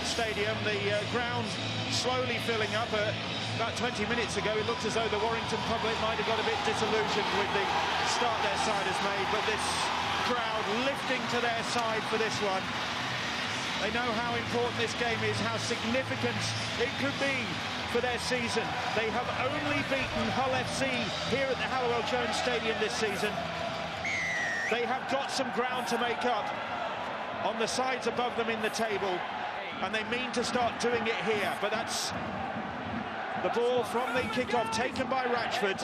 Stadium. The ground slowly filling up. About 20 minutes ago, it looked as though the Warrington public might have got a bit disillusioned with the start their side has made, but this crowd lifting to their side for this one. They know how important this game is, how significant it could be for their season. They have only beaten Hull FC here at the Halliwell-Jones Stadium this season. They have got some ground to make up on the sides above them in the table, and they mean to start doing it here. But that's the ball from the kick-off taken by Ratchford.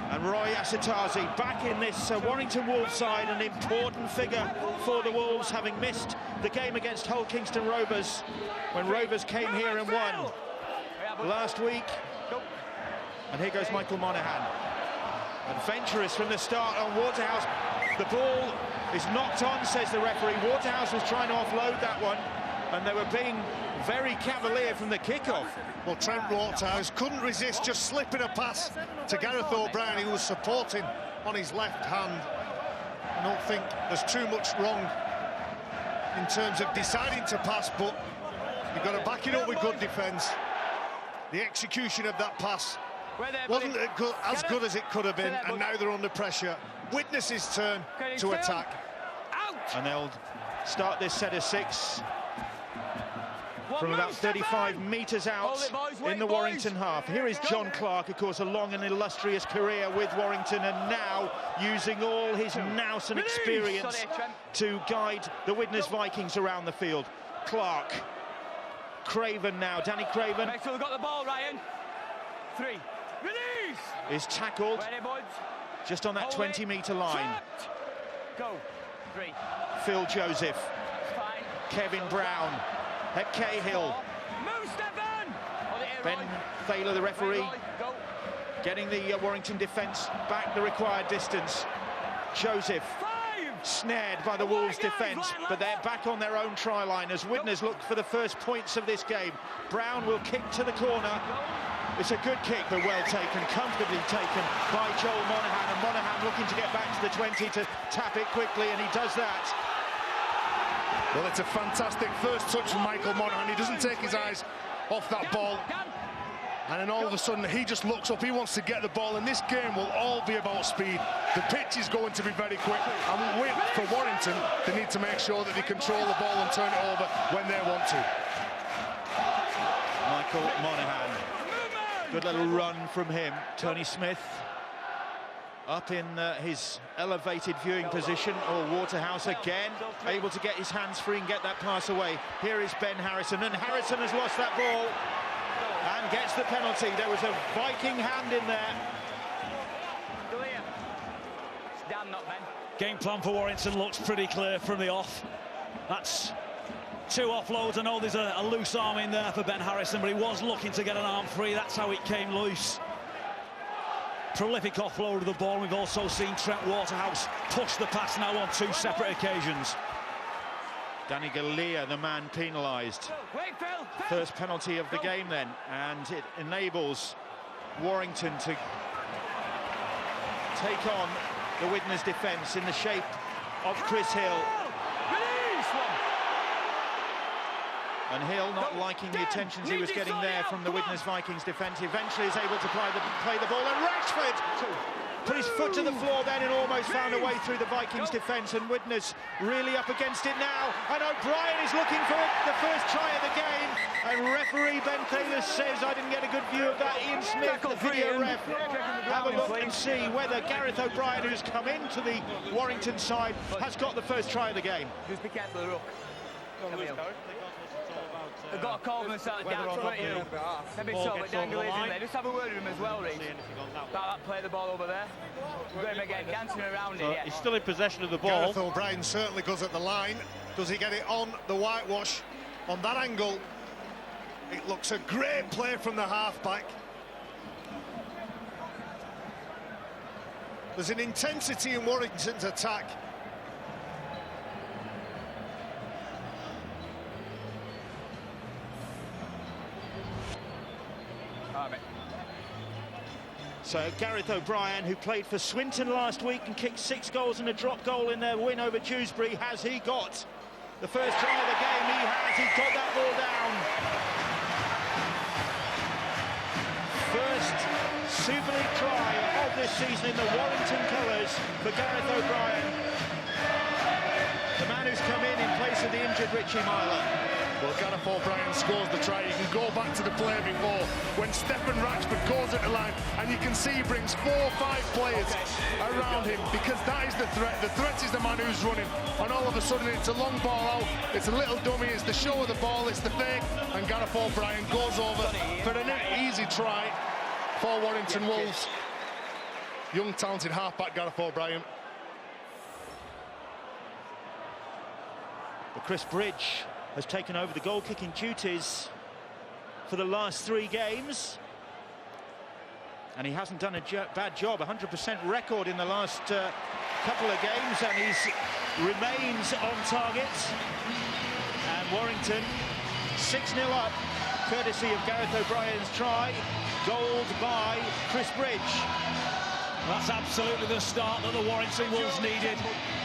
And Roy Asitazi back in this Warrington Wolves side, an important figure for the Wolves, having missed the game against Hull Kingston Rovers when Rovers came here and won last week. And here goes Michael Monaghan. Adventurous from the start on Waterhouse. The ball is knocked on, says the referee. Waterhouse was trying to offload that one, and they were being very cavalier from the kickoff. Well, Trent Waterhouse couldn't resist just slipping a pass to Gareth O'Brien, who was supporting on his left hand. I don't think there's too much wrong in terms of deciding to pass, but you've got to back it up with good defence. The execution of that pass wasn't as good as it could have been, and now they're under pressure. Widnes' turn to attack. And they'll start this set of 6 from about 35 metres out in the Warrington half. Here is John Clark, of course, a long and illustrious career with Warrington, and now using all his nous and experience to guide the Widnes Vikings around the field. Clark, Craven now, Danny Craven. Make sure we've got the ball, Ryan. 3. Release! Is tackled just on that 20-metre line. Go. 3. Phil Joseph. Kevin Brown. At Cahill. Move, Stefan! Ben Thaler, the referee, getting the Warrington defence back the required distance. Joseph snared by the Wolves defence, but they're back on their own try line as Widnes look for the first points of this game. Brown will kick to the corner. It's a good kick, but well taken, comfortably taken by Joel Monaghan, and Monaghan looking to get back to the 20 to tap it quickly, and he does that. Well, it's a fantastic first touch from Michael Monaghan. He doesn't take his eyes off that ball. And then all of a sudden, he just looks up. He wants to get the ball. And this game will all be about speed. The pitch is going to be very quick. And for Warrington, they need to make sure that they control the ball and turn it over when they want to. Michael Monaghan. Good little run from him. Tony Smith up in his elevated viewing position. Waterhouse again, able to get his hands free and get that pass away. Here is Ben Harrison, and Harrison has lost that ball and gets the penalty. There was a Viking hand in there. Game plan for Warrington looks pretty clear from the off. That's 2 offloads. I know there's a loose arm in there for Ben Harrison, but he was looking to get an arm free. That's how it came loose. Prolific offload of the ball. We've also seen Trent Waterhouse push the pass now on 2 separate occasions. Danny Galea, the man penalised. First penalty of the game then, and it enables Warrington to take on the Widnes defence in the shape of Chris Hill. And Hill, not liking the attentions he was getting there from the Widnes Vikings defence, eventually is able to play the ball, and Ratchford put his foot to the floor then and almost found a way through the Vikings defence, and Widnes really up against it now, and O'Brien is looking for the first try of the game, and referee Ben Thaler says, I didn't get a good view of that. Ian Smith, the video ref, have a look and see whether Gareth O'Brien, who's come into the Warrington side, has got the first try of the game. Just be careful of the ruck. They've got a call from the start of the dance, maybe so, but Dangle is in there. Just have a word with him as well, Reece. About that play the ball over there. We're going again, dancing around it. He's still in possession of the ball. Gareth O'Brien certainly goes at the line. Does he get it on the whitewash? On that angle, it looks a great play from the half-back. There's an intensity in Warrington's attack. So Gareth O'Brien, who played for Swinton last week and kicked 6 goals and a drop goal in their win over Dewsbury, has he got The first try of the game he's got that ball down. First Super League try of this season in the Warrington colours for Gareth O'Brien. The man who's come in place of the injured Richie Myler. Well, Gareth O'Brien scores the try. You can go back to the play before when Stefan Ratchford goes at the line, and you can see he brings 4 or 5 players around him, because that is the threat. The threat is the man who's running, and all of a sudden it's a long ball out, it's a little dummy, it's the show of the ball, it's the fake, and Gareth O'Brien goes over for an easy try for Warrington Wolves. Young, talented halfback Gareth O'Brien. But Chris Bridge has taken over the goal-kicking duties for the last 3 games. And he hasn't done a bad job, 100% record in the last couple of games, and he remains on target. And Warrington 6-0 up, courtesy of Gareth O'Brien's try, goaled by Chris Bridge. That's absolutely the start that the Warrington Wolves needed.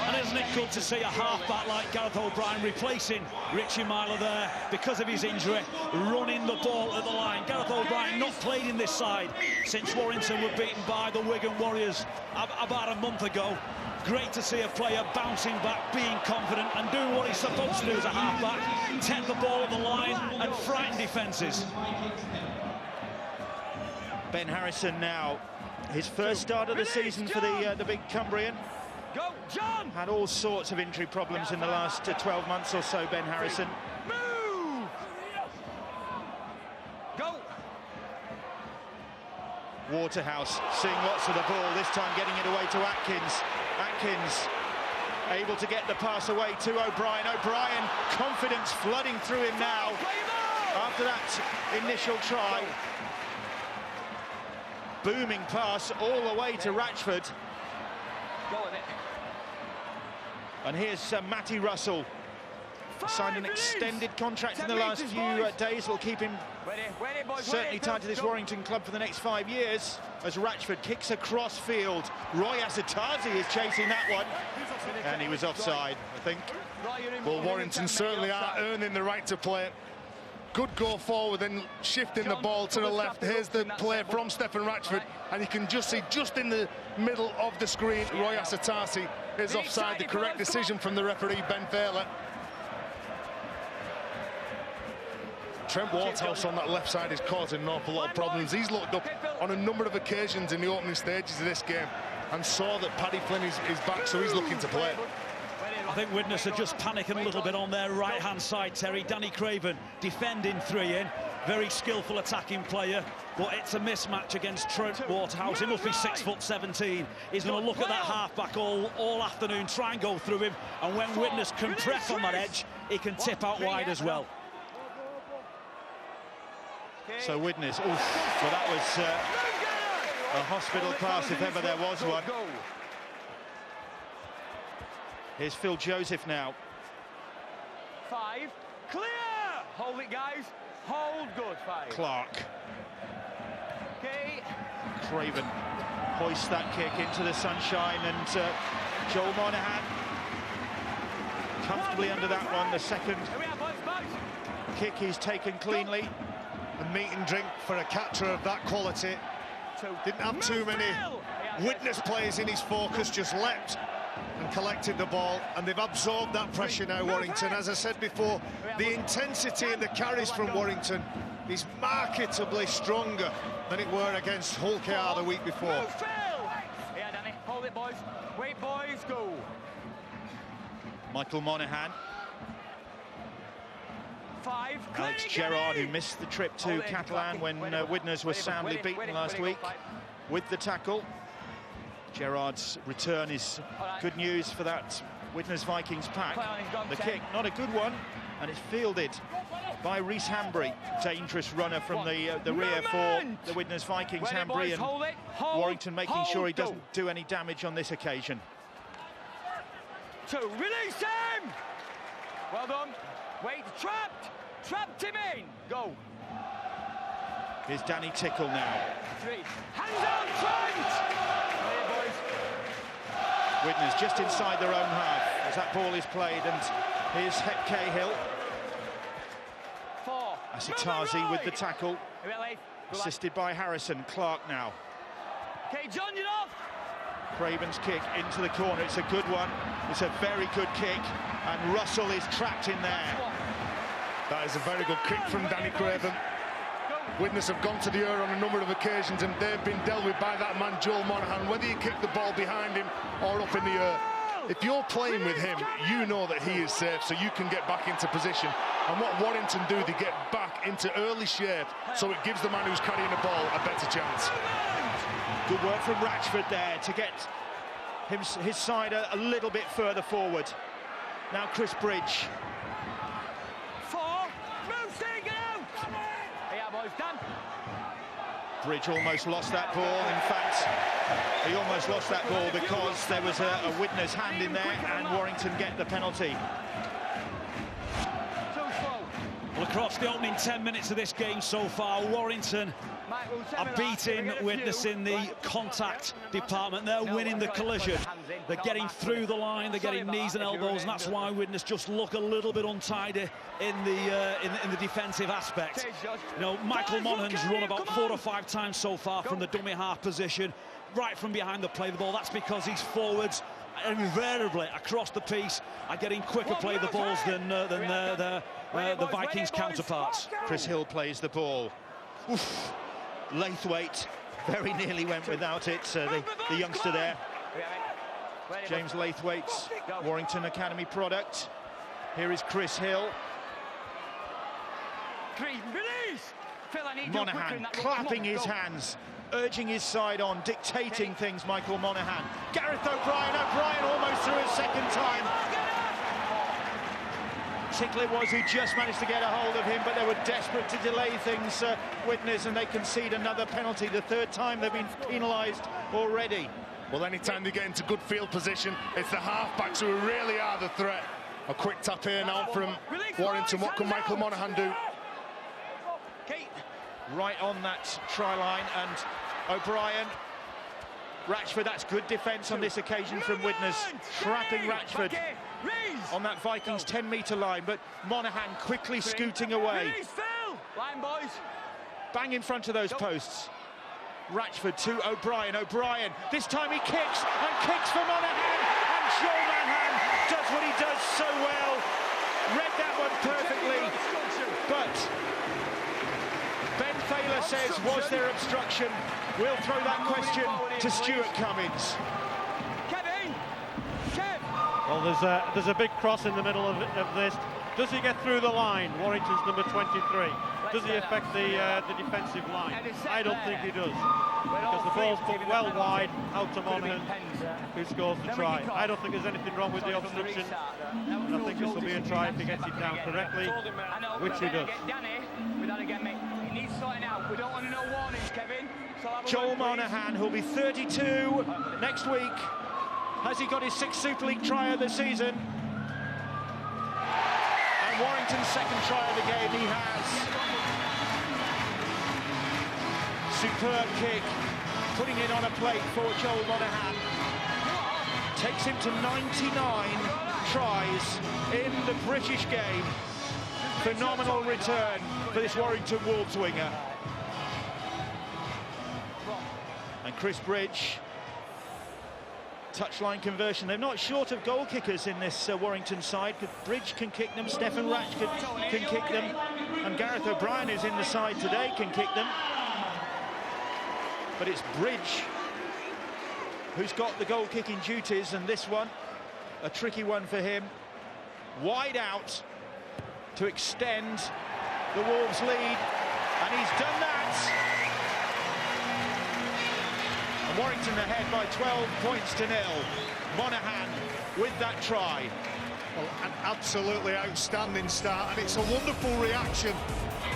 And isn't it good to see a half-back like Gareth O'Brien replacing Richie Myler there because of his injury, running the ball at the line. Gareth O'Brien not played in this side since Warrington were beaten by the Wigan Warriors about a month ago. Great to see a player bouncing back, being confident and doing what he's supposed to do as a half-back, take the ball at the line and frighten defences. Ben Harrison now, his first start of the season for the big Cumbrian. Go, John! Had all sorts of injury problems in the last 12 months or so, Ben Harrison. Move! Go! Waterhouse seeing lots of the ball, this time getting it away to Atkins. Atkins able to get the pass away to O'Brien. O'Brien, confidence flooding through him now after that initial try. Booming pass all the way to Ratchford. Go on it. And here's Matty Russell. Signed an extended contract in the last few days. Will keep him certainly tied to this Warrington club for the next 5 years. As Ratchford kicks across field. Roy Asatazi is chasing that one. And he was offside, I think. Well, Warrington certainly are earning the right to play. Good go forward and shifting the ball to the left. Here's the play from Stefan Ratchford, and you can just see just in the middle of the screen, Roy Asatasi is offside. The correct decision from the referee, Ben Fairley. Trent Waterhouse on that left side is causing an awful lot of problems. He's looked up on a number of occasions in the opening stages of this game and saw that Paddy Flynn is back, so he's looking to play. I think Widnes are just panicking a little bit on their right-hand side, Terry. Danny Craven defending 3 in. Very skillful attacking player, but it's a mismatch against Trent Waterhouse. He must be 6'17". He's going to look at that half-back all afternoon, try and go through him, and when Widnes can press on that edge, he can tip out wide as well. So Widnes, well that was a hospital pass if ever there was one. Here's Phil Joseph now. 5, clear! Hold it, guys. Hold good, 5. Clark. Okay. Craven hoists that kick into the sunshine, and Joel Monahan comfortably under that one. The second kick he's taken cleanly. A meat and drink for a catcher of that quality. Didn't have too many Widnes players in his focus, just leapt and collected the ball, and they've absorbed that pressure now, Warrington. As I said before, the intensity in the carries from Warrington is marketably stronger than it were against Hull KR the week before. Yeah, Danny, hold it, boys. Wait, boys, go. Michael Monaghan. 5, Alex Gerrard, who missed the trip to Catalan when Widnes was soundly beaten last week with the tackle. Gerrard's return is good news for that Widnes Vikings pack. The kick, not a good one, and it's fielded by Reece Hambry. Dangerous runner from the rear for the Widnes Vikings. Hambry, and Warrington making sure he doesn't do any damage on this occasion. 2, release him! Well done. Wait, trapped! Trapped him in! Go. Here's Danny Tickle now. 3, hands on, Trent! Widnes just inside their own half as that ball is played, and Here's Cahill. Asitazi with the tackle, assisted by Harrison. Clark now. Okay, John, you're off. Craven's kick into the corner. It's a good one. It's a very good kick, and Russell is trapped in there. That is a very good kick from Danny Craven. Widnes have gone to the air on a number of occasions, and they've been dealt with by that man, Joel Monaghan, whether you kick the ball behind him or up in the air. If you're playing with him, you know that he is safe, so you can get back into position. And what Warrington do, they get back into early shape, so it gives the man who's carrying the ball a better chance. Good work from Ratchford there to get his side a little bit further forward. Now Chris Bridge. Bridge almost lost that ball. In fact, he almost lost that ball because there was a Widnes hand in there, and Warrington get the penalty. Well, across the opening 10 minutes of this game so far, Warrington are beating Widnes in the contact department. They're winning the collision. They're getting through the line, they're getting knees and elbows, and that's why Widnes just look a little bit untidy in the defensive aspect. You know, Michael Monaghan's run about 4 or 5 times so far from the dummy half position, right from behind the play of the ball. That's because his forwards invariably across the piece are getting quicker play the balls than the Vikings counterparts. Chris Hill plays the ball. Oof. Laithwaite very nearly went without it, the youngster there. James Laithwaite's Warrington Academy product. Here is Chris Hill. Monaghan clapping his hands, urging his side on, dictating things, Michael Monaghan. Gareth O'Brien almost through a second time. Tickler was who just managed to get a hold of him, but they were desperate to delay things, Widnes, and they concede another penalty, the 3rd time they've been penalised already. Well, anytime they get into good field position, it's the half-backs who really are the threat. A quick tap here now from Warrington. What can Michael Monaghan do? Right on that try line, and O'Brien. Ratchford, that's good defence on this occasion from Widnes, trapping Ratchford on that Vikings 10-metre line, but Monaghan quickly scooting away. Line, boys. Bang in front of those posts. Ratchford to O'Brien. O'Brien, this time he kicks for Monaghan, and Joel Monaghan does what he does so well. Read that one perfectly, but Ben Thaler says, was there obstruction? We'll throw that question to Stuart Cummins. Well, there's a big cross in the middle of this. Does he get through the line? Warrington's number 23. Does he affect the defensive line? I don't think he does, because the ball's put well wide out to Monaghan, who scores the try. I don't think there's anything wrong with the obstruction, and I think this will be a try if he gets it down correctly, which he does. Joel Monaghan, who'll be 32 next week. Has he got his 6th Super League try of the season? And Warrington's 2nd try of the game he has. Superb kick, putting it on a plate for Joel Monaghan. Takes him to 99 tries in the British game. Phenomenal return for this Warrington Wolves winger. And Chris Bridge, touchline conversion. They're not short of goal kickers in this Warrington side. Bridge can kick them, Stephen Ratchford can kick them, and Gareth O'Brien, who's in the side today, can kick them. But it's Bridge who's got the goal kicking duties, and this one, a tricky one for him. Wide out to extend the Wolves' lead, and he's done that. And Warrington ahead by 12 points to 0. Monaghan with that try. Well, an absolutely outstanding start, and it's a wonderful reaction.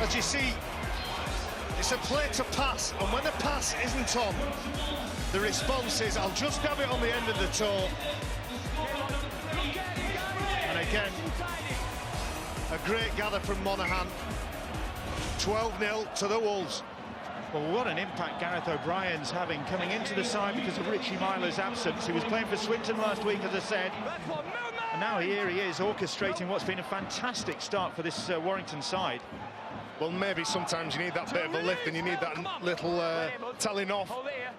As you see, it's a play to pass, and when the pass isn't on, the response is, I'll just grab it on the end of the toe. And again, a great gather from Monaghan. 12-0 to the Wolves. Well, what an impact Gareth O'Brien's having coming into the side because of Richie Myler's absence. He was playing for Swinton last week, as I said. And now here he is orchestrating what's been a fantastic start for this Warrington side. Well, maybe sometimes you need that bit of a lift and you need that little telling off.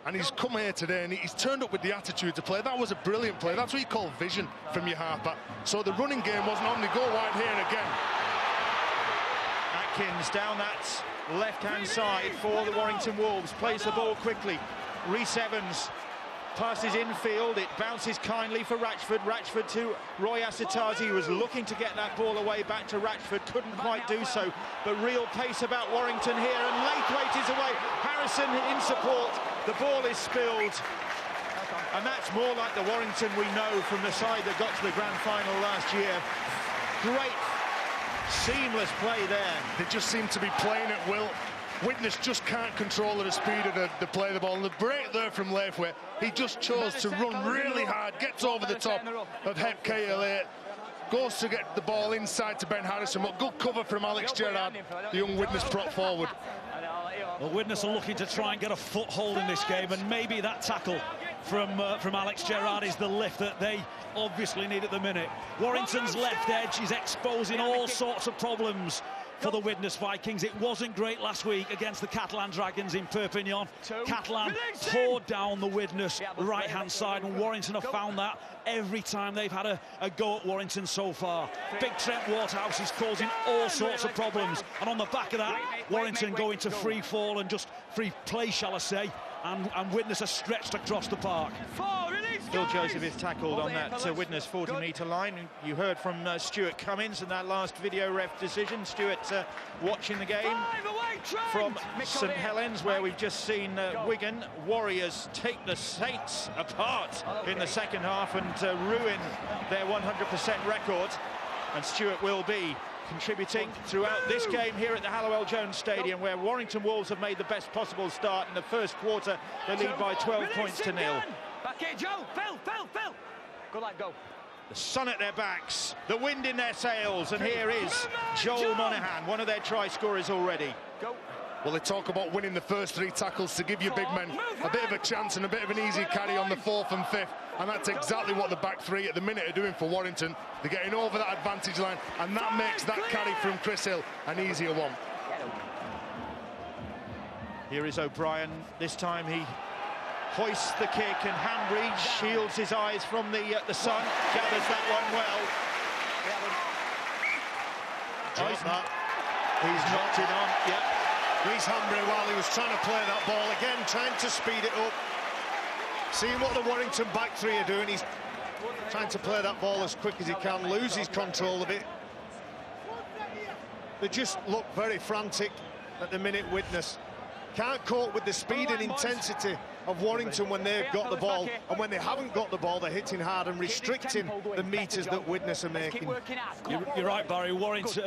And he's come here today and he's turned up with the attitude to play. That was a brilliant play. That's what you call vision from your halfback. So the running game wasn't on. They go wide here and again. Atkins down that left-hand side for the Warrington Wolves. Plays the ball quickly. Rhys Evans passes infield. It bounces kindly for Ratchford. Ratchford to Roy Asitazi, who was looking to get that ball away back to Ratchford. Couldn't quite do so. But real pace about Warrington here. And Laithwaite is away. Harrison in support. The ball is spilled. And that's more like the Warrington we know from the side that got to the grand final last year. Great, seamless play there. They just seem to be playing at will. Widnes just can't control the speed of the play of the ball. And the break there from Laithwaite, he just chose to run really hard, gets over the top of Hep KLA, goes to get the ball inside to Ben Harrison. But good cover from Alex Gerrard, the young Widnes prop forward. Well, Widnes are looking to try and get a foothold in this game, and maybe that tackle from Alex Gerrard is the lift that they obviously need at the minute. Warrington's left edge is exposing all sorts of problems for the Widnes Vikings. It wasn't great last week against the Catalan Dragons in Perpignan. Catalan tore down the Widnes right-hand side, and Warrington have found that every time they've had a go at Warrington so far. Big Trent Waterhouse is causing all sorts of problems, and on the back of that, Warrington go into free fall and just free play, shall I say, and Widnes are stretched across the park. Phil Joseph is tackled on that Widnes 40-metre line. You heard from Stuart Cummins in that last video ref decision. Stuart watching the game from St Helens, where we've just seen Wigan Warriors take the Saints apart in the second half and ruin their 100% record. And Stuart will be contributing throughout this game here at the Hallowell-Jones Stadium, where Warrington Wolves have made the best possible start. In the first quarter, they lead by 12 points to nil. Back here, Joe. Phil. Good lad, go. The sun at their backs, the wind in their sails, and here is Joel Monaghan, one of their try scorers already. Go. Well, they talk about winning the first 3 tackles to give your big men a bit of a chance and a bit of an easy carry on the 4th and 5th. And that's exactly what the back 3 at the minute are doing for Warrington. They're getting over that advantage line, and that makes that carry from Chris Hill an easier one. Here is O'Brien. This time he hoists the kick, and Hanbridge shields his eyes from the sun, gathers that one well. He's knocked it on, yeah. Rhys Hanbury, while he was trying to play that ball again, trying to speed it up. Seeing what the Warrington back 3 are doing, he's trying to play that ball as quick as he can, loses control of it. They just look very frantic at the minute, Widnes. Can't cope with the speed and intensity of Warrington when they've got the ball, and when they haven't got the ball, they're hitting hard and restricting the metres that Widnes are making. You're right, Barry. Widnes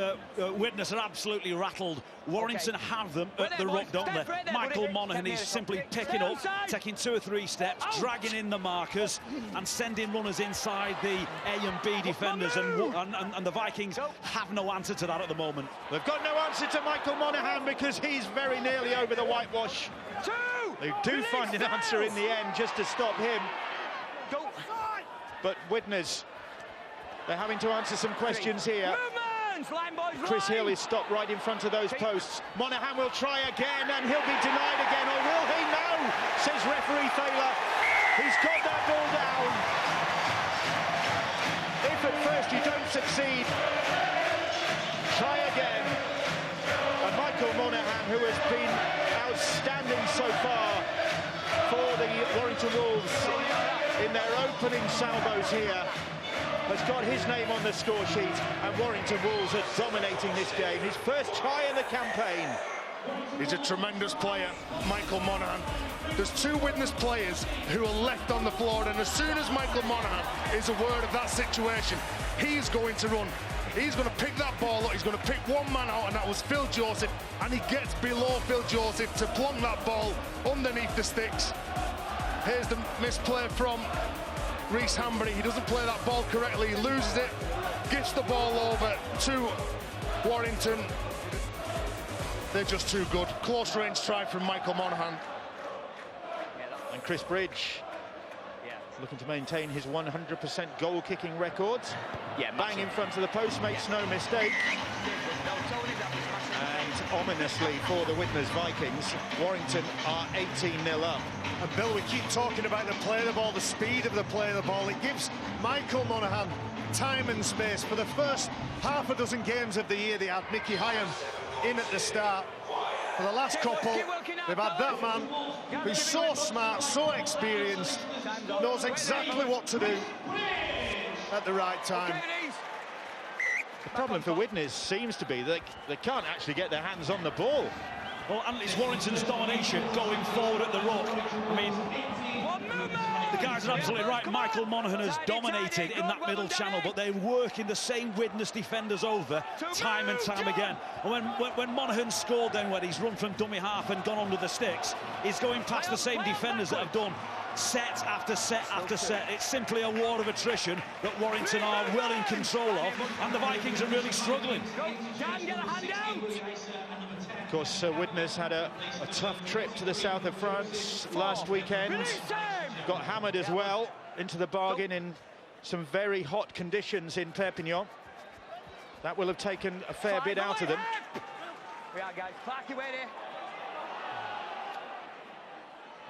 are absolutely rattled. Warrington have them at the ruck, don't they? Michael Monaghan is simply picking up, taking 2 or 3 steps, dragging in the markers and sending runners inside the A and B defenders, and the Vikings have no answer to that at the moment. They've got no answer to Michael Monaghan because he's very nearly over the whitewash. They do find an answer in the end just to stop him. But Widnes, they're having to answer some questions here. Chris Hill is stopped right in front of those posts. Monaghan will try again, and he'll be denied again, or will he? No, says referee Thaler. He's got that ball down. If at first you don't succeed, try again. And Michael Monaghan, who has been outstanding so far for the Warrington Wolves in their opening salvos here, has got his name on the score sheet, and Warrington Wolves are dominating this game. His first try in the campaign. He's a tremendous player, Michael Monaghan. There's 2 Widnes players who are left on the floor, and as soon as Michael Monaghan is aware of that situation, he's going to run. He's going to pick that ball up, he's going to pick one man out, and that was Phil Joseph, and he gets below Phil Joseph to plonk that ball underneath the sticks. Here's the misplay from Rhys Hanbury. He doesn't play that ball correctly, he loses it, gives the ball over to Warrington. They're just too good. Close range try from Michael Monaghan. And Chris Bridge looking to maintain his 100% goal-kicking record. Yeah, bang in front of the post, makes no mistake. And ominously for the Widnes Vikings, Warrington are 18-0 up. And Bill, we keep talking about the play of the ball, the speed of the play of the ball. It gives Michael Monaghan time and space. For the first half a dozen games of the year, they had Mickey Hyam in at the start. For the last couple, they've had that man who's so smart, so experienced, knows exactly what to do at the right time. The problem for Widnes seems to be that they can't actually get their hands on the ball. Well, and it's Warrington's domination going forward at the ruck. I mean, the guys are absolutely right. Michael Monaghan has dominated in that middle channel, but they're working the same Widnes defenders over time and time again. And when Monaghan scored then, when he's run from dummy half and gone under the sticks, he's going past the same defenders that have done set after set after set. It's simply a war of attrition that Warrington are well in control of, and the Vikings are really struggling. Of course, Widnes had a tough trip to the south of France last weekend. Got hammered as well into the bargain in some very hot conditions in Perpignan. That will have taken a fair bit out of them.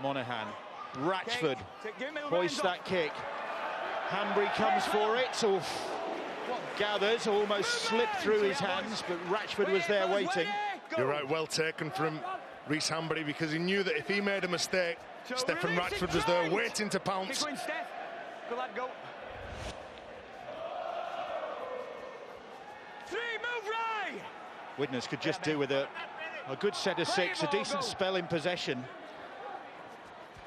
Monaghan, Ratchford hoists that kick. Hanbury comes for it. Oof. Gathers, almost slipped through his hands, but Ratchford was there waiting. You're right, well taken from Rhys Hanbury, because he knew that if he made a mistake, Stephen Ratchford was there waiting to pounce. Go, lad, go. Widnes could just do with a good set of six, a decent spell in possession,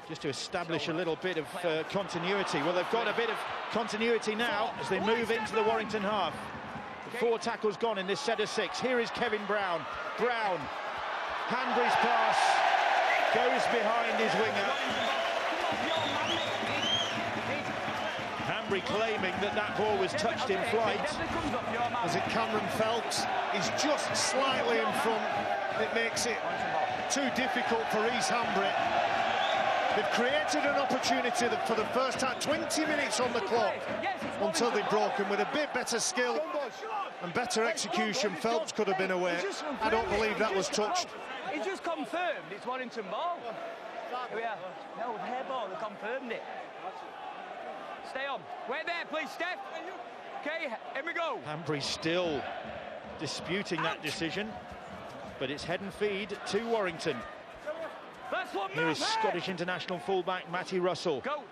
just to establish a little bit of continuity. Well, they've got a bit of continuity now as they move into the Warrington half. The 4 tackles gone in this set of 6. Here is Kevin Brown. Brown, Hanbury's pass, goes behind his winger. Hanbury claiming that ball was touched in flight. Was it Cameron Phelps? He's just slightly in front. It makes it too difficult for Rhys Hanbury. They've created an opportunity that for the first time, 20 minutes on the clock, until they've broken. With a bit better skill and better execution, Phelps could have been away. I don't believe that was touched. It's just confirmed it's Warrington ball. Here we are. No, hair ball, they confirmed it. Stay on. Wait there, please, Steph. Okay, here we go. Hanbury still disputing that decision, but it's head and feed to Warrington. Here is Scottish international fullback Matty Russell. Go.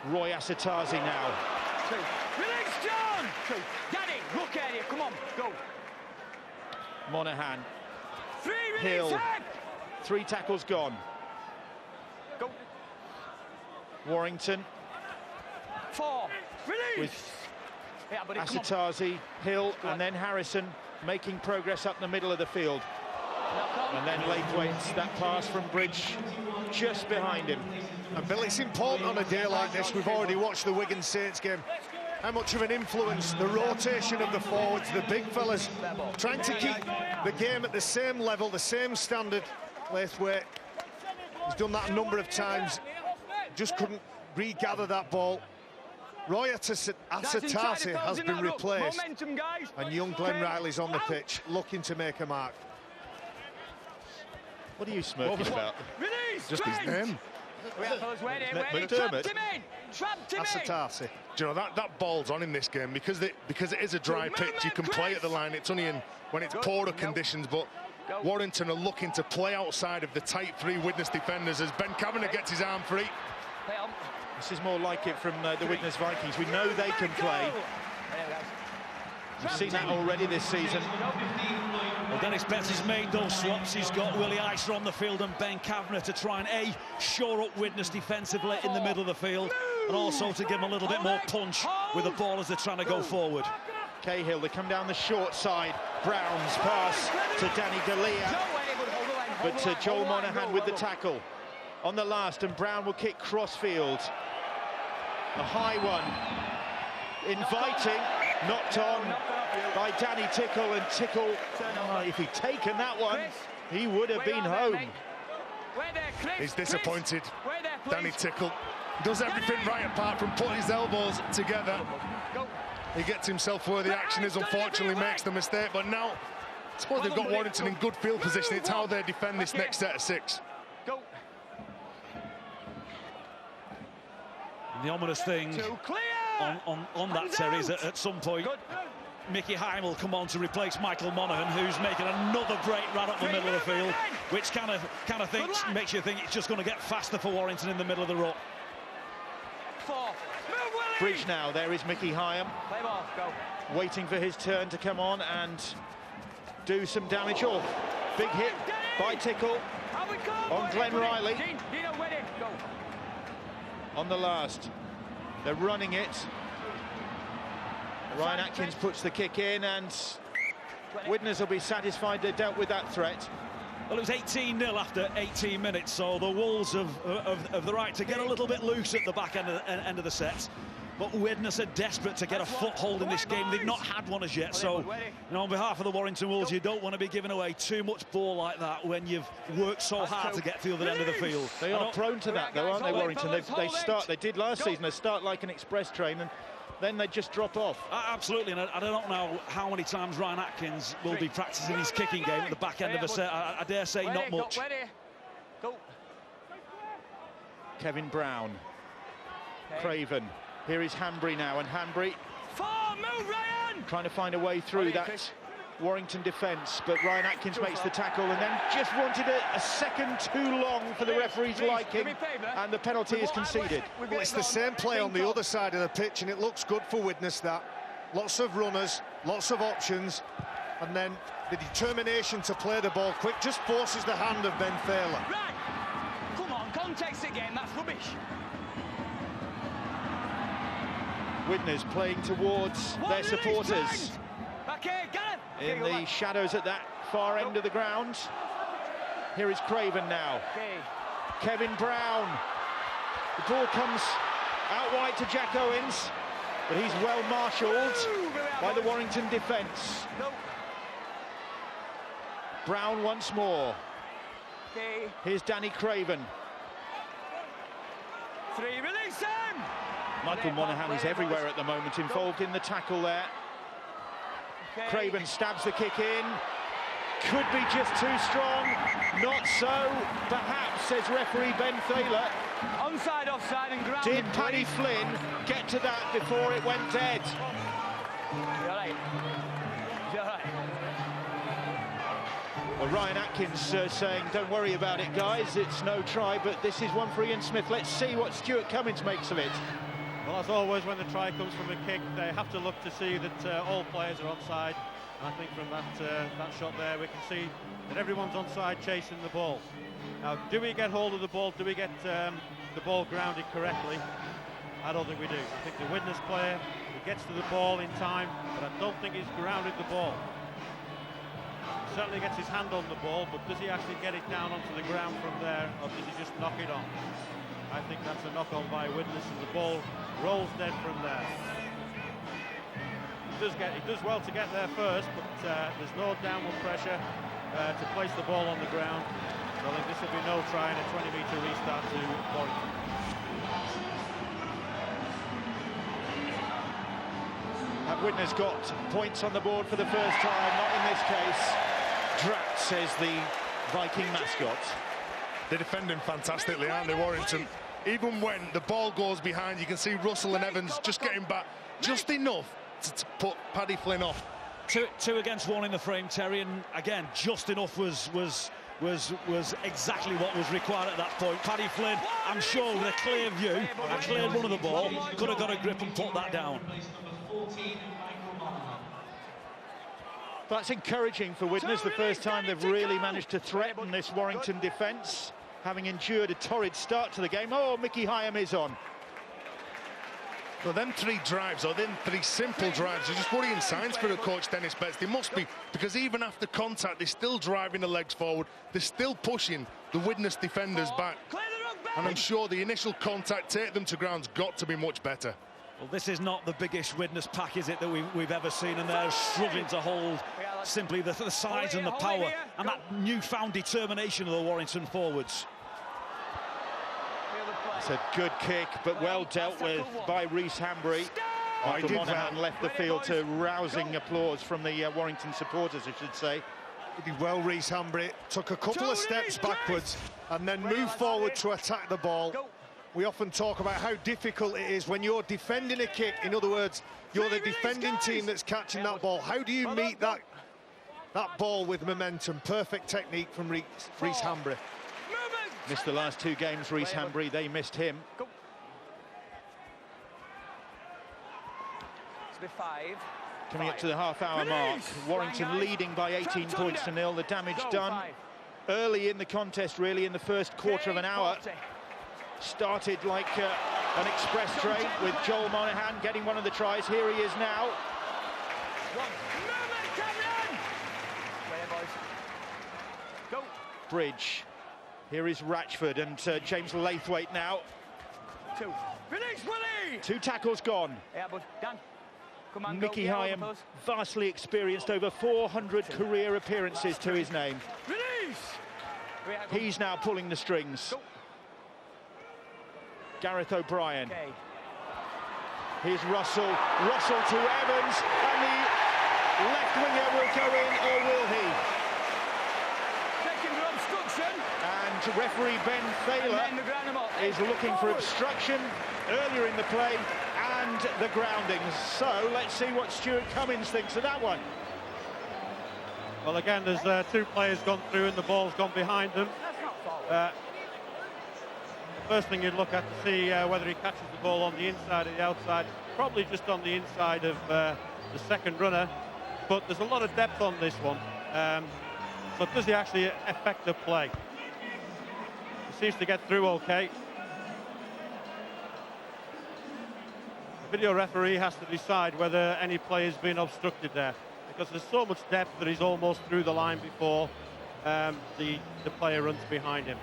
Roy Asatazi now. Release, John! Danny, look at you, come on, go. Monaghan. 3, release, Hill. 3 tackles gone. Go. Warrington. 4, release. With buddy, Asatazi, Hill, and then Harrison making progress up the middle of the field. And then Laithwaite's that pass from Bridge just behind him. And Bill, it's important on a day like this. We've already watched the Wigan Saints game. How much of an influence the rotation of the forwards, the big fellas, trying to keep the game at the same level, the same standard. Laithwaite, he's done that a number of times, just couldn't regather that ball. Roy Asatazi has been replaced, and young Glenn Riley's on the pitch, looking to make a mark. What are you smirking about? Just his name. McDermott. Asatazi. Do you know, that ball's on in this game because it is a dry pitch. You can play at the line. It's only in when it's poorer conditions, but Warrington are looking to play outside of the tight 3 Widnes defenders as Ben Kavanagh gets his arm free. This is more like it from the Widnes Vikings. We know they can play. We've seen that already this season. Well, Dennis Betts has made those swaps. He's got Willie Icer on the field and Ben Kavanagh to try and shore up Widnes defensively in the middle of the field, and also to give them a little bit more punch with the ball as they're trying to go forward. Cahill, they come down the short side. Brown's pass to Danny Galea, but Joel Monaghan with the tackle on the last, and Brown will kick crossfield. A high one, inviting, knocked on by Danny Tickle, and Tickle, if he'd taken that one, he would have been home. He's disappointed, Danny Tickle. Does everything right apart from putting his elbows together. He gets himself where the action is, unfortunately makes the mistake, but now I suppose they've got Warrington in good field position. It's how they defend this next set of 6. The ominous thing on that, Terry, is that at some point Mickey Hyam will come on to replace Michael Monaghan, who's making another great run up the middle of the field, which kind of makes you think it's just going to get faster for Warrington in the middle of the ruck. Bridge now, there is Mickey Hyam, waiting for his turn to come on and do some damage. Oh, big hit by Tickle on Glenn Riley. On the last, they're running it. Ryan Atkins puts the kick in, and Widnes will be satisfied they dealt with that threat. Well, it was 18-0 after 18 minutes, so the Wolves have the right to get a little bit loose at the back end of the set. But Widnes are desperate to get a foothold in this game. They've not had one as yet, so on behalf of the Warrington Wolves, you don't want to be giving away too much ball like that when you've worked so hard to get to the other end of the field. They are prone to that, though, aren't they, Warrington? They did last season. They start like an express train, and then they just drop off. Absolutely, and I don't know how many times Ryan Atkins will be practicing his kicking game at the back end of a set. I dare say not much. Kevin Brown, Craven. Here is Hanbury now, and Hanbury trying to find a way through that Warrington defence, but Ryan Atkins makes the tackle and then just wanted a second too long for the referee's liking, and the penalty is conceded. Well, it's the same play on the other side of the pitch, and it looks good for Widnes. That lots of runners, lots of options, and then the determination to play the ball quick just forces the hand of Ben Failer. Right, come on, context again, that's rubbish. Widnes playing towards their supporters in the shadows at that far end of the ground. Here is Craven now. Kevin Brown. The ball comes out wide to Jack Owens, but he's well marshalled by the Warrington defence. Brown once more. Here's Danny Craven. Release him! Michael Monaghan is everywhere at the moment, involved in the tackle there. Craven stabs the kick in. Could be just too strong. Not so, perhaps, says referee Ben Failer. Onside, offside and ground. Did Paddy Flynn get to that before it went dead? You're right. You're right. Well, Ryan Atkins saying, don't worry about it, guys. It's no try, but this is one for Ian Smith. Let's see what Stuart Cummins makes of it. Well, as always, when the try comes from a kick, they have to look to see that all players are onside. And I think from that shot there, we can see that everyone's onside chasing the ball. Now, do we get hold of the ball? Do we get the ball grounded correctly? I don't think we do. I think the Widnes player, he gets to the ball in time, but I don't think he's grounded the ball. He certainly gets his hand on the ball, but does he actually get it down onto the ground from there, or does he just knock it on? I think that's a knock-on by Widnes, and the ball rolls dead from there. He does well to get there first, but there's no downward pressure to place the ball on the ground. So I think this will be no try and a 20-metre restart to Warrington. Have Widnes got points on the board for the first time? Not in this case. Drat, says the Viking mascot. They're defending fantastically, aren't they, Warrington? Even when the ball goes behind, you can see Russell and Evans just getting back just enough to put Paddy Flynn off. Two against one in the frame, Terry, and again, just enough was exactly what was required at that point. Paddy Flynn, I'm sure, with a clear view, a clear run of the ball, could have got a grip and put that down. But that's encouraging for Widnes, the first time they've really managed to threaten this Warrington defence, having endured a torrid start to the game. Oh, Mickey Hyam is on. Well, them 3 drives, or them 3 simple drives, are just worrying signs for the coach, Dennis Betts. They must be, because even after contact, they're still driving the legs forward. They're still pushing the Widnes defenders back. And I'm sure the initial contact, take them to ground's got to be much better. Well, this is not the biggest Widnes pack, is it, that we've ever seen, and they're struggling to hold simply the size and the power and that newfound determination of the Warrington forwards. It's a good kick, but well dealt with by Reece Hambury. Michael Monaghan left the field to rousing applause from the Warrington supporters, I should say. He did well, Reece Hambury. Took a couple of steps backwards and then moved forward to attack the ball. We often talk about how difficult it is when you're defending a kick. In other words, you're the defending team that's catching that ball. How do you meet that ball with momentum? Perfect technique from Reece Hambury. Missed the last 2 games, Reece Hambury. They missed him. Coming up to the half-hour mark, Warrington leading by 18 points to 0. The damage done early in the contest, really, in the first quarter of an hour. Started like an express train with Joel Monaghan getting one of the tries. Here he is now. Bridge. Here is Ratchford and James Laithwaite now. 2 tackles gone. Mickey Hyam, vastly experienced, over 400 career appearances to his name. He's now pulling the strings. Gareth O'Brien. Here's Russell. Russell to Evans, and the left winger will go in, or will he? And referee Ben Thaler is looking for obstruction earlier in the play and the groundings. So let's see what Stuart Cummins thinks of that one. Well, again, there's 2 players gone through and the ball's gone behind them. The first thing you'd look at to see whether he catches the ball on the inside or the outside. Probably just on the inside of the second runner, but there's a lot of depth on this one. So does he actually affect the play? He seems to get through okay. The video referee has to decide whether any play has been obstructed there, because there's so much depth that he's almost through the line before the player runs behind him.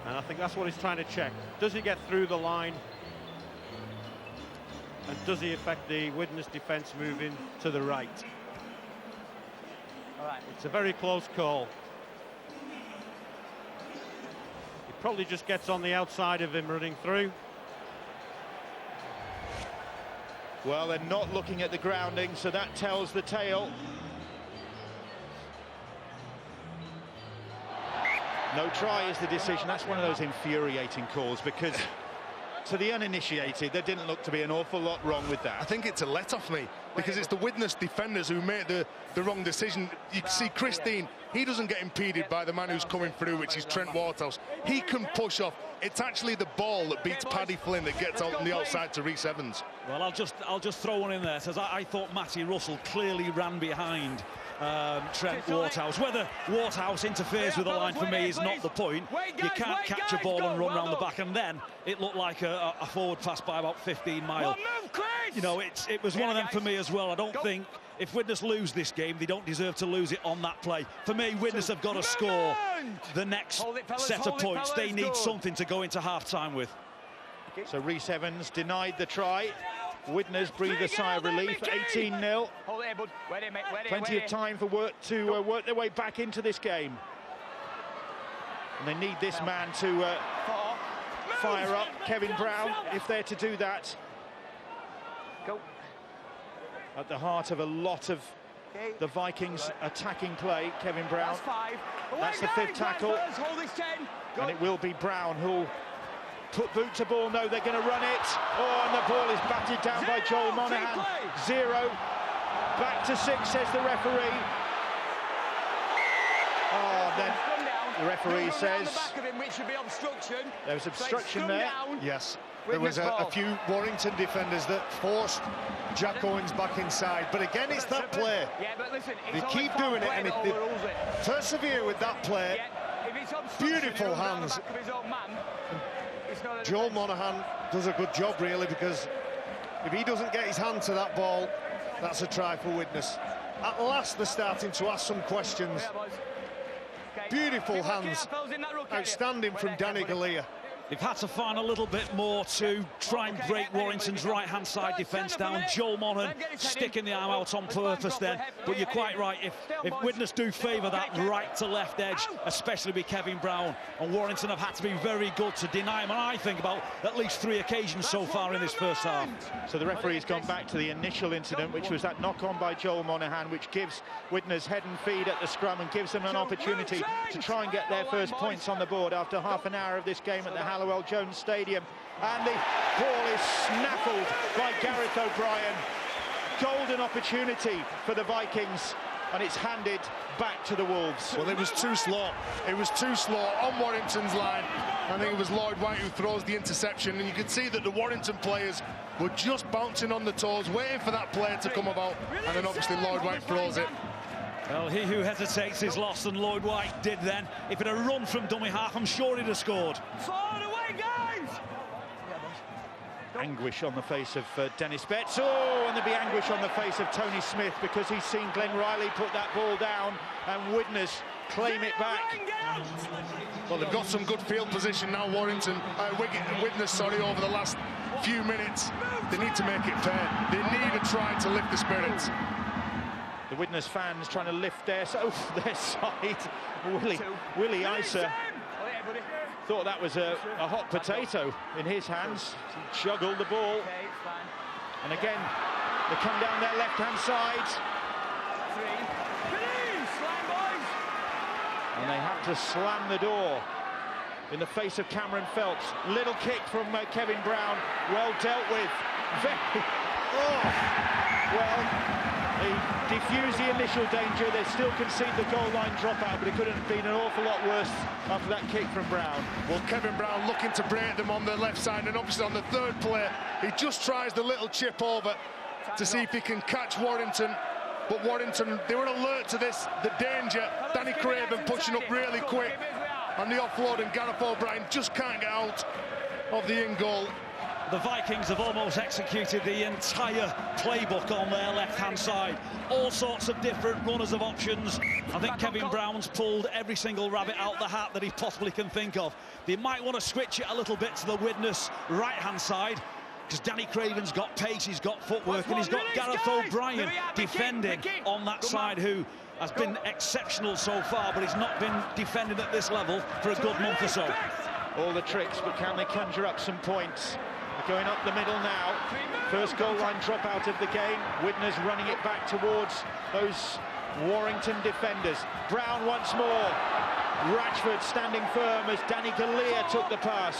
And I think that's what he's trying to check. Does he get through the line? And does he affect the Widnes defence moving to the right? All right. It's a very close call. He probably just gets on the outside of him running through. Well, they're not looking at the grounding, so that tells the tale. No try is the decision. That's one of those infuriating calls, because to the uninitiated, there didn't look to be an awful lot wrong with that. I think it's a let-off, me, because it's the Widnes defenders who made the wrong decision. You can see Christine, he doesn't get impeded by the man who's coming through, which is Trent Waterhouse. He can push off. It's actually the ball that beats Paddy Flynn that gets out on the outside to Reece Evans. Well, I'll just throw one in there. Says I thought Matty Russell clearly ran behind Trent Waterhouse. Whether Waterhouse interferes with the line for me is not the point. You can't catch a ball and run round the back, and then it looked like a forward pass by about 15 miles. You know, it was one of them for me as well. I don't think if Widnes lose this game, they don't deserve to lose it on that play. For me, Widnes have got to score the next set of points. They need something to go into half-time with. So Reece Evans denied the try. Widnes breathe a sigh of relief. 18-0. Plenty of time for work their way back into this game. And they need this man to fire up Kevin Brown if they're to do that. At the heart of a lot of the Vikings attacking play, Kevin Brown. That's the 5th tackle. And it will be Brown who'll put boot to ball. No, they're going to run it. Oh, and the ball is batted down by Joel Monaghan. 0. Back to 6, says the referee. Oh, then the referee says there was obstruction there. Yes, there was a few Warrington defenders that forced Jack Owens back inside. But again, it's that play. They keep doing it, and if they persevere with that play, beautiful hands. Joel Monaghan does a good job, really, because if he doesn't get his hand to that ball, that's a try for Widnes. At last, they're starting to ask some questions. Beautiful hands. Outstanding from Danny Galea. They've had to find a little bit more to try and break Warrington's right-hand side defence down. Joel Monaghan sticking the arm out on purpose then. But you're quite right, if Widnes do favour that right to left edge, especially with Kevin Brown, and Warrington have had to be very good to deny him, and I think about at least 3 occasions so far in this first half. So the referee's gone back to the initial incident, which was that knock-on by Joel Monaghan, which gives Widnes head and feed at the scrum and gives them an opportunity to try and get their first points on the board after half an hour of this game at the Hallowell Jones Stadium. And the ball is snaffled by Gareth O'Brien. Golden opportunity for the Vikings, and it's handed back to the Wolves. Well, it was too slow. It was too slow on Warrington's line. I think it was Lloyd White who throws the interception, and you could see that the Warrington players were just bouncing on the toes, waiting for that play to come about, and then obviously Lloyd White throws it. Well, he who hesitates is lost, and Lloyd White did then. If it had run from dummy half, I'm sure he'd have scored. Forward away, guys! Anguish on the face of Dennis Betts. Oh, and there'll be anguish on the face of Tony Smith, because he's seen Glenn Riley put that ball down and Widnes claim it back. Well, they've got some good field position now, Widnes, sorry, over the last few minutes. They need to make it fair. They need to try to lift the spirits. The Widnes fans trying to lift their side. Willie Isa thought that was a hot potato in his hands. He juggled the ball. And again, they come down their left-hand side. And they have to slam the door in the face of Cameron Phelps. Little kick from Kevin Brown. Well dealt with. Well, they defuse the initial danger. They still concede the goal line dropout, but it could have been an awful lot worse after that kick from Brown. Well, Kevin Brown looking to break them on the left side, and obviously on the third play, he just tries the little chip over to see if he can catch Warrington. But Warrington, they were alert to this, the danger. Danny Craven pushing up really quick on the offload, and Gareth O'Brien just can't get out of the in goal. The Vikings have almost executed the entire playbook on their left-hand side. All sorts of different runners of options. I think Kevin Brown's pulled every single rabbit out the hat that he possibly can think of. They might want to switch it a little bit to the Widnes right-hand side, because Danny Craven's got pace, he's got footwork, and he's got Gareth O'Brien defending on that side, who has been exceptional so far, but he's not been defending at this level for a good month or so. All the tricks, but can they conjure up some points? They're going up the middle now. First goal line drop out of the game. Widnes running it back towards those Warrington defenders. Brown once more. Ratchford standing firm as Danny Galea took the pass.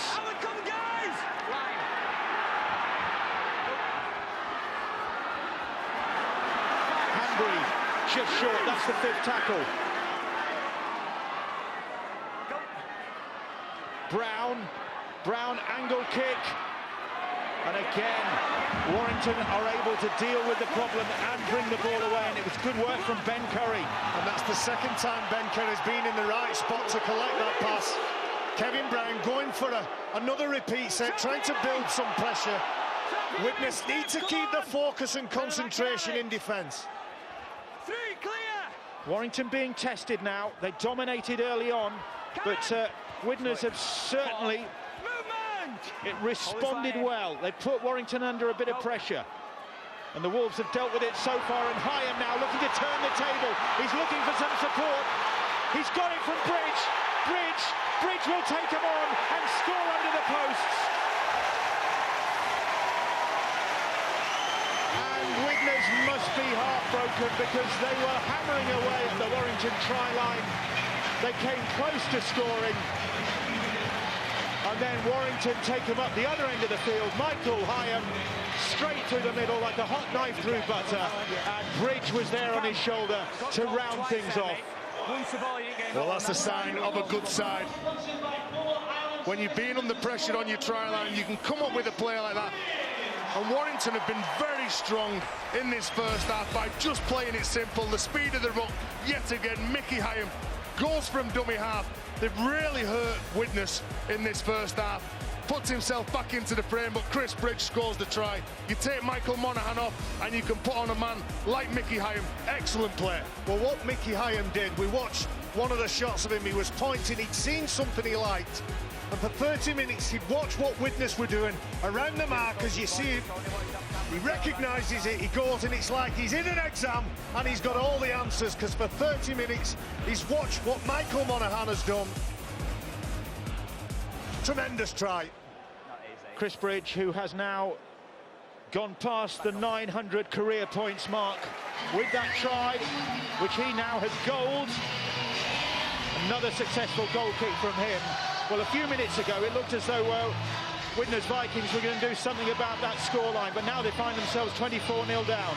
Hanbury just short. That's the 5th tackle. Brown angle kick. And again, Warrington are able to deal with the problem and bring the ball away, and it was good work from Ben Curry. And that's the second time Ben Curry's been in the right spot to collect that pass. Kevin Brown going for another repeat set, trying to build some pressure. Widnes need to keep the focus and concentration in defence. Warrington being tested now. They dominated early on, but Widnes have certainly responded well. They put Warrington under a bit of pressure, and the Wolves have dealt with it so far. And Hyam now looking to turn the table. He's looking for some support. He's got it from Bridge. Bridge will take him on and score under the posts. And Widnes must be heartbroken, because they were hammering away at the Warrington try line. They came close to scoring. And then Warrington take him up the other end of the field. Michael Hyam straight through the middle like a hot knife through butter. And Bridge was there on his shoulder to round things off. Well, that's a sign of a good side. When you're being under pressure on your try line, you can come up with a play like that. And Warrington have been very strong in this first half by just playing it simple. The speed of the ruck, yet again, Mickey Hyam goes from dummy half. They've really hurt Widnes in this first half. Puts himself back into the frame, but Chris Bridge scores the try. You take Michael Monaghan off, and you can put on a man like Mickey Hyam. Excellent play. Well, what Mickey Hyam did, we watched one of the shots of him. He was pointing, he'd seen something he liked, And for 30 minutes, he'd watch what Widnes were doing around the mark. As you see him, he recognises it, he goes, and it's like he's in an exam and he's got all the answers, because for 30 minutes, he's watched what Michael Monaghan has done. Tremendous try. Chris Bridge, who has now gone past the 900 career points mark with that try, which he now has goaled. Another successful goal kick from him. Well, a few minutes ago, it looked as though Widnes Vikings were going to do something about that scoreline, but now they find themselves 24-0 down.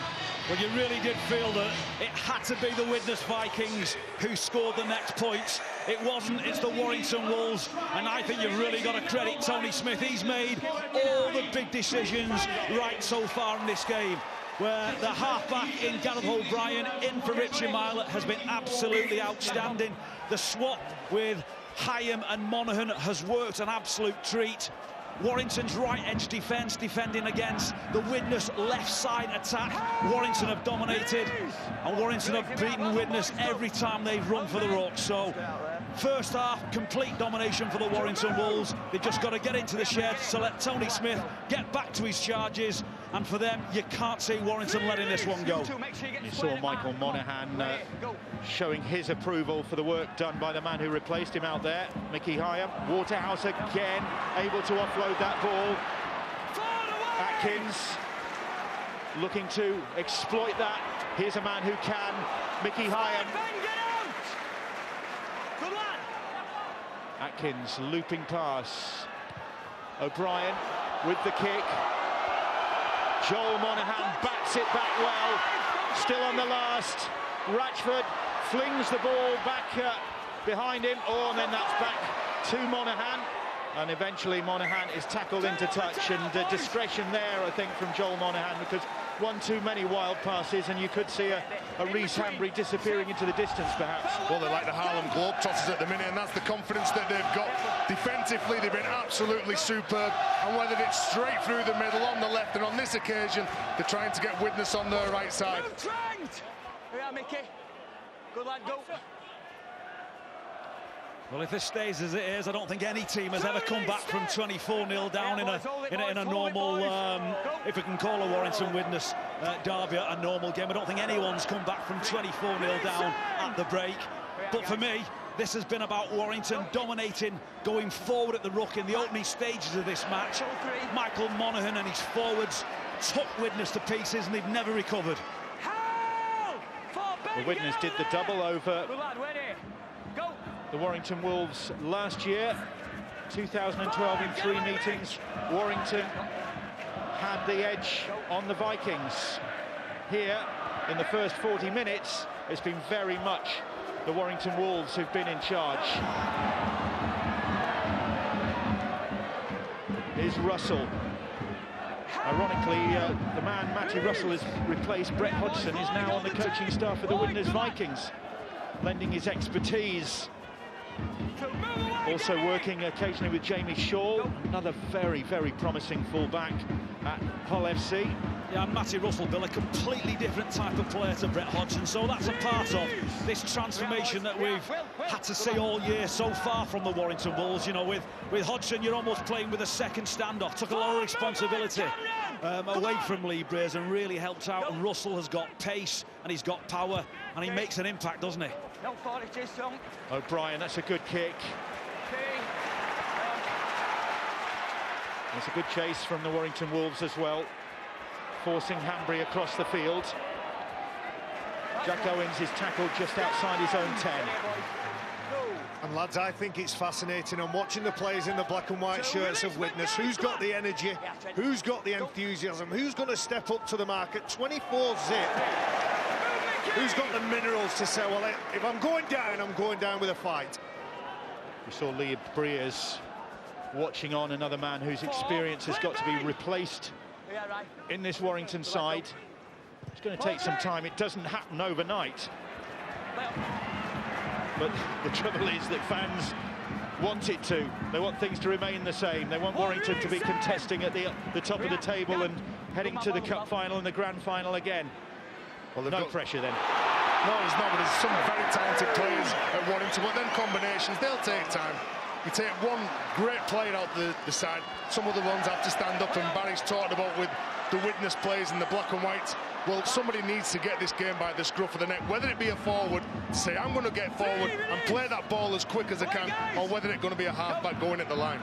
Well, you really did feel that it had to be the Widnes Vikings who scored the next points. It wasn't, it's the Warrington Wolves, and I think you've really got to credit Tony Smith. He's made all the big decisions right so far in this game, where the half-back in Gareth O'Brien in for Richie Milot has been absolutely outstanding. The swap with Hyam and Monaghan has worked an absolute treat. Warrington's right edge defence defending against the Widnes left side attack. Warrington have dominated, and Warrington have beaten Widnes every time they've run for the ruck. So first half, complete domination for the Warrington Wolves. They've just got to get into the shed to let Tony Smith get back to his charges, and for them, you can't see Warrington letting this one go. You saw Michael Monaghan showing his approval for the work done by the man who replaced him out there, Mickey Hyam. Waterhouse again able to offload that ball. Atkins looking to exploit that. Here's a man who can, Mickey Hyam. Atkins looping pass. O'Brien with the kick. Joel Monaghan bats it back well. Still on the last. Ratchford flings the ball back behind him. Oh, and then that's back to Monaghan. And eventually Monaghan is tackled into touch, and discretion there, I think, from Joel Monaghan, because one too many wild passes, and you could see a Reece Hambry disappearing into the distance, perhaps. Well, they're like the Harlem Globetrotters at the minute, and that's the confidence that they've got. Defensively, they've been absolutely superb, and whether it's straight through the middle, on the left, and on this occasion, they're trying to get Widnes on their right side. Yeah, Mickey. Good lad, go. Well, if this stays as it is, I don't think any team has ever come back from 24-0 down in a normal, if we can call a Warrington Widnes derby a normal game. I don't think anyone's come back from 24-0 down at the break. But for me, this has been about Warrington dominating, going forward at the ruck in the opening stages of this match. Michael Monaghan and his forwards took Widnes to pieces, and they've never recovered. The Widnes did the double over the Warrington Wolves last year, 2012 in 3 meetings. Warrington had the edge on the Vikings. Here, in the first 40 minutes, it's been very much the Warrington Wolves who've been in charge. Is Russell. Ironically, the man Matty Russell has replaced Brett Hodgson, is now on the coaching staff of the Widnes Vikings, lending his expertise. Also working occasionally with Jamie Shaw, another very, very promising fullback at Hull FC. Yeah, and Matty Russell, Bill, a completely different type of player to Brett Hodgson, so that's a part of this transformation that we've had to see all year so far from the Warrington Wolves. You know, with Hodgson, you're almost playing with a second standoff, took a lot of responsibility away from Lee Braze and really helped out, and Russell has got pace and he's got power, and he makes an impact, doesn't he? O'Brien, that's a good kick. It's a good chase from the Warrington Wolves as well, forcing Hambry across the field. Jack Owens is tackled just outside his own 10. And lads, I think it's fascinating. I'm watching the players in the black and white shirts of Widnes. Who's got the energy? Who's got the enthusiasm? Who's going to step up to the mark at 24 zip? Who's got the minerals to say, well, if I'm going down with a fight? We saw Lee Breers watching on, another man whose experience has got to be replaced in this Warrington side. It's going to take some time. It doesn't happen overnight. But the trouble is that fans want it to. They want things to remain the same. They want Warrington to be contesting at the top of the table and heading to the cup final and the grand final again. Well, no pressure then. No, there's not, but there's some very talented players at Warrington, but then combinations, they'll take time. You take one great player out the side, some other ones have to stand up, and Barry's talked about with the widnes players in the black and white. Well, somebody needs to get this game by the scruff of the neck, whether it be a forward, say, I'm going to get forward and play that ball as quick as I can, or whether it's going to be a half-back going at the line.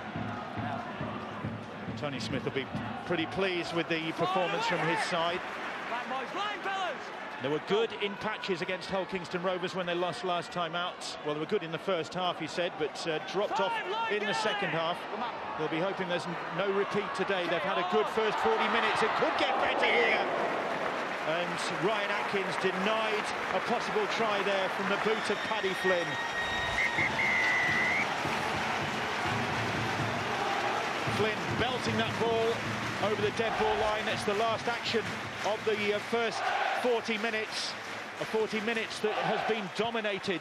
Tony Smith will be pretty pleased with the performance from his side. They were good in patches against Hull Kingston Rovers when they lost last time out. Well, they were good in the first half, he said, but dropped off in the second half. They'll be hoping there's no repeat today. They've had a good first 40 minutes. It could get better here. And Ryan Atkins denied a possible try there from the boot of Paddy Flynn. Flynn belting that ball over the dead ball line. That's the last action of the first 40 minutes. 40 minutes that has been dominated